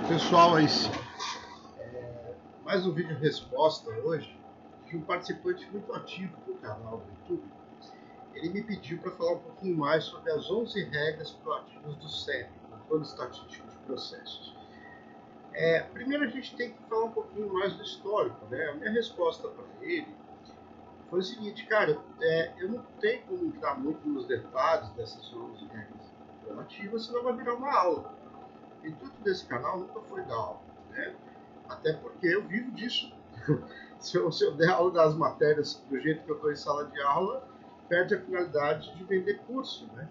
Pessoal, aí sim. Mais um vídeo resposta hoje de um participante muito ativo do canal do YouTube. Ele me pediu para falar um pouquinho mais sobre as 11 regras proativas do CEP, Controle Estatístico de Processos. Primeiro a gente tem que falar um pouquinho mais do histórico, né? A minha resposta para ele foi o seguinte, cara, eu não tenho como entrar muito nos detalhes dessas 11 regras proativas, senão vai virar uma aula. O intuito desse canal nunca foi dar aula, né? Até porque eu vivo disso. se eu der aula das matérias do jeito que eu estou em sala de aula, perde a finalidade de vender curso, né?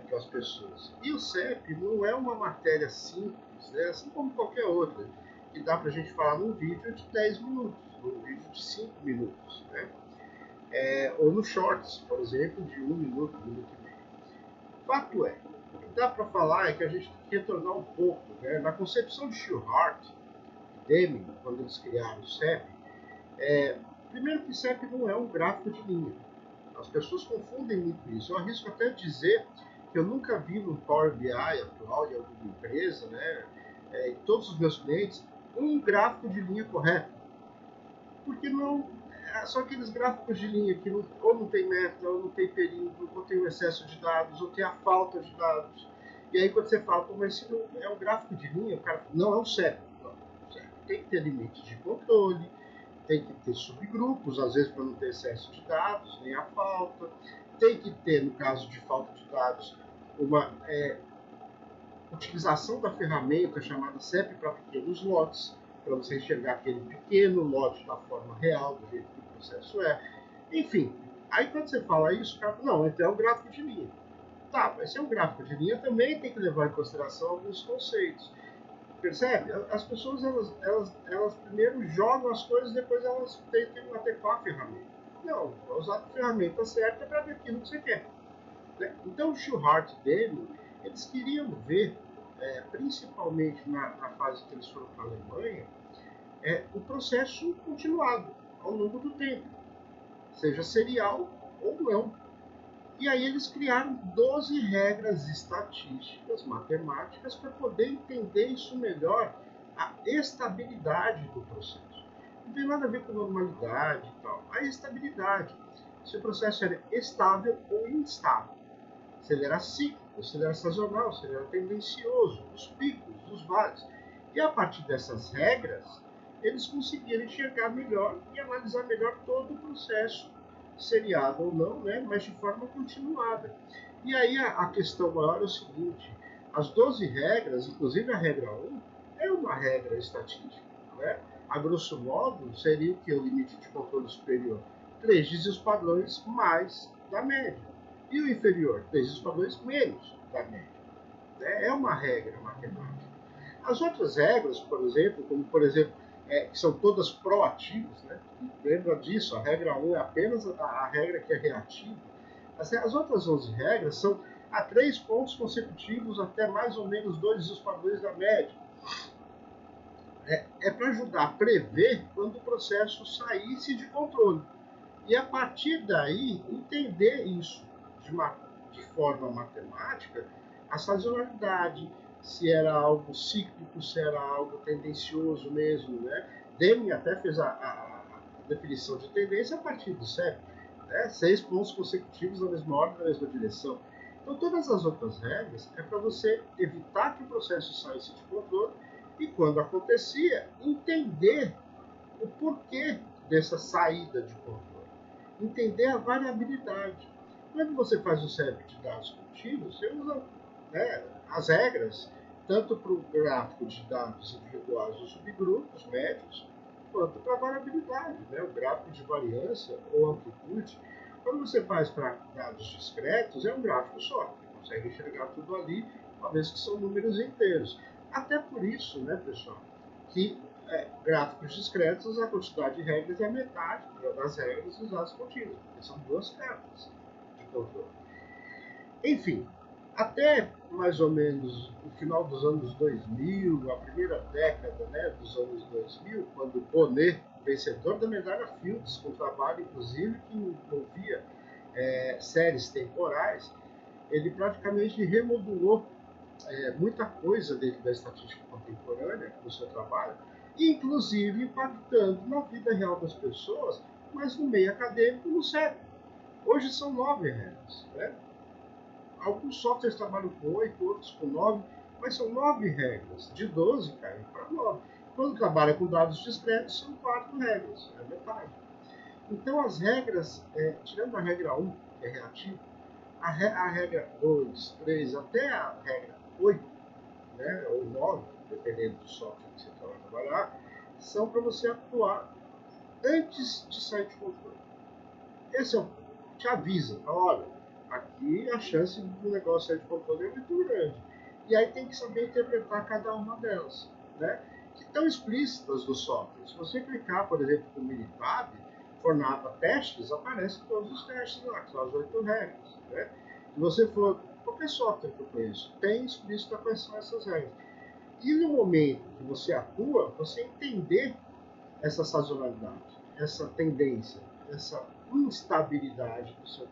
Para as pessoas. E o CEP não é uma matéria simples, né? Assim como qualquer outra, que dá para a gente falar num vídeo de 10 minutos, num vídeo de 5 minutos, né? Ou no Shorts, por exemplo, de 1 minuto, 1 minuto e meio. Fato é, o que dá para falar é que a gente tem que retornar um pouco, né? Na concepção de Shewhart e Deming, quando eles criaram o CEP, primeiro que CEP não é um gráfico de linha. As pessoas confundem muito isso. Eu arrisco até dizer que eu nunca vi no Power BI atual, em alguma empresa, né, em todos os meus clientes, um gráfico de linha correto. Porque não, são aqueles gráficos de linha que ou não tem meta, ou não tem período, ou tem o excesso de dados, ou tem a falta de dados. E aí quando você fala, pô, mas se não é um gráfico de linha, o cara fala, não, é um CEP. Não, o CEP tem que ter limites de controle, tem que ter subgrupos, às vezes para não ter excesso de dados, nem a falta. Tem que ter, no caso de falta de dados, uma utilização da ferramenta chamada CEP para pequenos lotes, para você enxergar aquele pequeno lote da forma real, do jeito que o processo é. Enfim, aí quando você fala isso, o cara fala, não, então é um gráfico de linha. Tá, mas se é um gráfico de linha, também tem que levar em consideração alguns conceitos. Percebe? As pessoas, elas primeiro jogam as coisas, depois elas tentam adequar a ferramenta. Não, usar a ferramenta certa para ver aquilo que você quer. Né? Então, o Shewhart dele, eles queriam ver, principalmente na fase que eles foram para a Alemanha, o processo continuado ao longo do tempo, seja serial ou não. E aí eles criaram 12 regras estatísticas, matemáticas, para poder entender isso melhor, a estabilidade do processo. Não tem nada a ver com normalidade e tal. A estabilidade. Se o processo era estável ou instável. Se ele era cíclico, se ele era sazonal, se ele era tendencioso, os picos, os vales. E a partir dessas regras, eles conseguiram enxergar melhor e analisar melhor todo o processo, seriado ou não, né, mas de forma continuada. E aí a questão maior é o seguinte, as 12 regras, inclusive a regra 1, é uma regra estatística. Né? A grosso modo, seria o que? O limite de controle superior? 3 dígitos padrões mais da média. E o inferior? 3 dígitos padrões menos da média. É uma regra matemática. As outras regras, por exemplo, como por exemplo, que são todas proativas, né? Lembra disso, a regra 1 é apenas a regra que é reativa. As outras 11 regras são a 3 pontos consecutivos até mais ou menos 2 dos padrões da média. Para ajudar a prever quando o processo saísse de controle. E a partir daí, entender isso de forma matemática, a sazonalidade, se era algo cíclico, se era algo tendencioso mesmo, né? Deming até fez a definição de tendência a partir do CEP, né? 6 pontos consecutivos na mesma ordem, na mesma direção. Então, todas as outras regras é para você evitar que o processo saísse de controle e, quando acontecia, entender o porquê dessa saída de controle. Entender a variabilidade. Quando você faz o CEP de dados contínuos, você usa, né, as regras, tanto para o gráfico de dados individuais ou subgrupos médios, quanto para a variabilidade, né, o gráfico de variância ou amplitude. Quando você faz para dados discretos, é um gráfico só, você consegue enxergar tudo ali, uma vez que são números inteiros. Até por isso, né, pessoal, que gráficos discretos, a quantidade de regras é a metade das regras usadas contínuas, porque são 2 cartas de controle. Enfim, até mais ou menos o final dos anos 2000, a primeira década, né, dos anos 2000, quando Bonnet, vencedor da medalha Fields, com trabalho inclusive que envolvia séries temporais, ele praticamente remodulou muita coisa dentro da estatística contemporânea no seu trabalho, inclusive impactando na vida real das pessoas, mas no meio acadêmico, no CEP. Hoje são 9 regras. Né? Alguns softwares trabalham com 8, outros com 9, mas são 9 regras. De 12 caem para 9. Quando trabalha com dados discretos, são 4 regras, é metade. Então, as regras, tirando a regra 1, que é reativa, a regra 2, 3, até a regra 8, né, ou 9, dependendo do software que você vai trabalhar, são para você atuar antes de sair de controle. Esse é o te avisa, olha, aqui a chance do negócio sair de controle é muito grande. E aí tem que saber interpretar cada uma delas, né? Que estão explícitas do software. Se você clicar, por exemplo, no Minitab, for na aba testes, aparecem todos os testes lá, que são as 8 regras. Né? Se você for, qualquer software que eu conheço, tem explícita quais são essas regras. E no momento que você atua, você entender essa sazonalidade, essa tendência, essa instabilidade do seu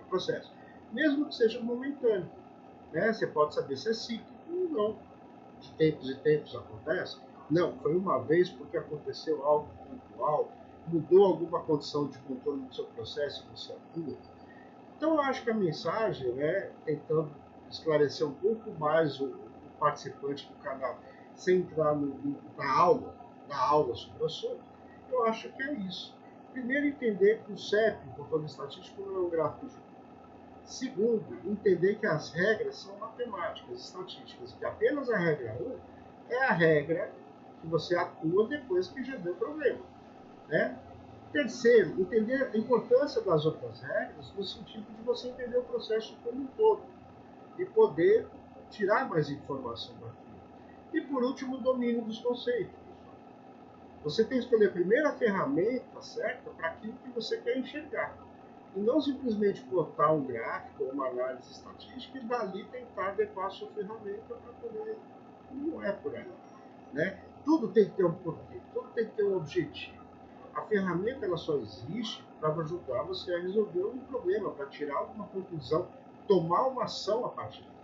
processo, mesmo que seja momentâneo. Né? Você pode saber se é cíclico ou não. De tempos em tempos acontece. Não, foi uma vez porque aconteceu algo pontual, mudou alguma condição de controle do seu processo e você atua. Então eu acho que a mensagem, né, tentando esclarecer um pouco mais o participante do canal, sem entrar na aula sobre o assunto, eu acho que é isso. Primeiro, entender que o CEP, o controle estatístico, não é um gráfico de um. Segundo, entender que as regras são matemáticas, estatísticas, que apenas a regra 1 é a regra que você atua depois que já deu problema. Né? Terceiro, entender a importância das outras regras no sentido de você entender o processo como um todo e poder tirar mais informação daquilo. E por último, o domínio dos conceitos. Você tem que escolher a primeira ferramenta certa para aquilo que você quer enxergar. E não simplesmente botar um gráfico ou uma análise estatística e dali tentar adequar a sua ferramenta para poder. Não é por aí. Né? Tudo tem que ter um porquê, tudo tem que ter um objetivo. A ferramenta ela só existe para ajudar você a resolver um problema, para tirar alguma conclusão, tomar uma ação a partir dela.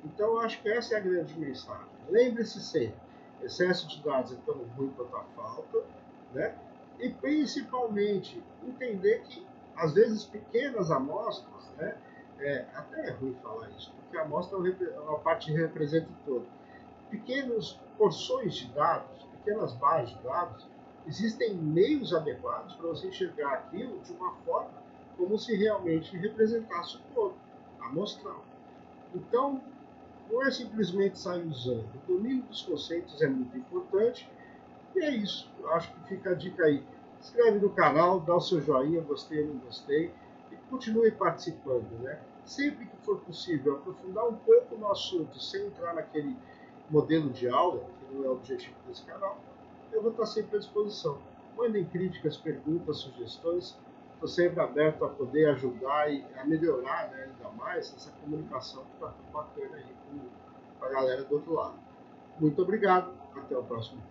Então, eu acho que essa é a grande mensagem. Lembre-se sempre, excesso de dados é tão ruim quanto a falta, né? E principalmente entender que, às vezes, pequenas amostras, né? Até é ruim falar isso, porque a amostra é uma parte que representa o todo. Pequenas porções de dados, pequenas bases de dados, existem meios adequados para você enxergar aquilo de uma forma como se realmente representasse o todo, amostral. Então, não é simplesmente sair usando. O domínio dos conceitos é muito importante. E é isso. Eu acho que fica a dica aí. Se inscreve no canal, dá o seu joinha, gostei ou não gostei. E continue participando. Né? Sempre que for possível, aprofundar um pouco no assunto, sem entrar naquele modelo de aula, que não é o objetivo desse canal, eu vou estar sempre à disposição. Mandem críticas, perguntas, sugestões. Estou sempre aberto a poder ajudar e a melhorar, né, ainda mais essa comunicação que está bacana aí com a galera do outro lado. Muito obrigado. Até o próximo.